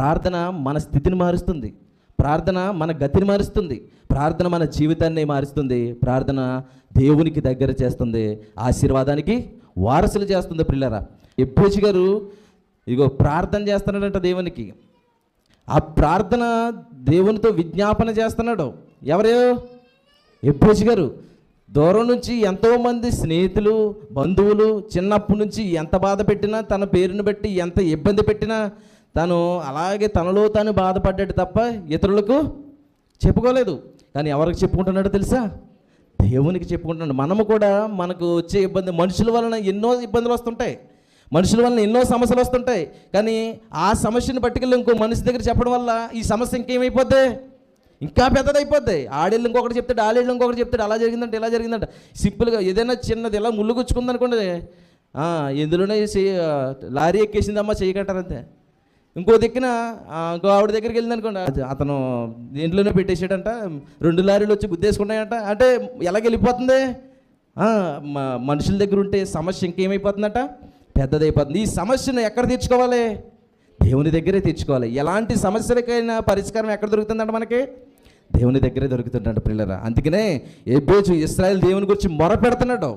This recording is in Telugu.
ప్రార్థన మన స్థితిని మారుస్తుంది, ప్రార్థన మన గతిని మారుస్తుంది, ప్రార్థన మన జీవితాన్ని మారుస్తుంది, ప్రార్థన దేవునికి దగ్గర చేస్తుంది, ఆశీర్వాదానికి వారసులు చేస్తుంది. పిల్లరా, ఎబ్బేజు గారు ఇగో ప్రార్థన చేస్తున్నాడంట దేవునికి. ఆ ప్రార్థన దేవునితో విజ్ఞాపన చేస్తున్నాడు. ఎవరు? ఎబ్బేజు గారు. దూరం నుంచి ఎంతోమంది స్నేహితులు, బంధువులు చిన్నప్పటి నుంచి ఎంత బాధ పెట్టినా, తన పేరుని బట్టి ఎంత ఇబ్బంది పెట్టినా తను అలాగే తనలో తాను బాధపడ్డాడు తప్ప ఇతరులకు చెప్పుకోలేదు. కానీ ఎవరికి చెప్పుకుంటున్నాడో తెలుసా? దేవునికి చెప్పుకుంటున్నాడు. మనము కూడా మనకు వచ్చే ఇబ్బంది, మనుషుల వలన ఎన్నో ఇబ్బందులు వస్తుంటాయి, మనుషుల వలన ఎన్నో సమస్యలు వస్తుంటాయి. కానీ ఆ సమస్యను పట్టుకెళ్ళి ఇంకో మనిషి దగ్గర చెప్పడం వల్ల ఈ సమస్య ఇంకేమైపోద్ది? ఇంకా పెద్దదైపోద్ది. ఆడేళ్ళు ఇంకొకటి చెప్తాడు, ఆడేళ్ళు ఇంకొకటి చెప్తాడు, అలా జరిగిందంటే ఇలా జరిగిందంట. సింపుల్గా ఏదైనా చిన్నది ఇలా ముళ్ళు గుచ్చుకుందనుకోండి, ఎందులోనే లారీ ఎక్కేసిందమ్మా చేయకంటారంతే. ఇంకో దిక్కున ఇంకో ఆవిడ దగ్గరికి వెళ్ళిందనుకోండి, అతను దేంట్లోనే పెట్టేసాడంట, 2 లారీలు వచ్చి గుద్దేసుకున్నాయంట. అంటే ఎలాగెళ్ళిపోతుంది? మనుషుల దగ్గర ఉంటే సమస్య ఇంకేమైపోతుందట? పెద్దదైపోతుంది. ఈ సమస్యను ఎక్కడ తీర్చుకోవాలి? దేవుని దగ్గరే తీర్చుకోవాలి. ఎలాంటి సమస్యలకైనా పరిష్కారం ఎక్కడ దొరుకుతుందంట? మనకి దేవుని దగ్గరే దొరుకుతుందంట పిల్లరా. అందుకనే ఎబ్బేజు ఇశ్రాయేలు దేవుని గురించి మొర పెడుతున్నాడు.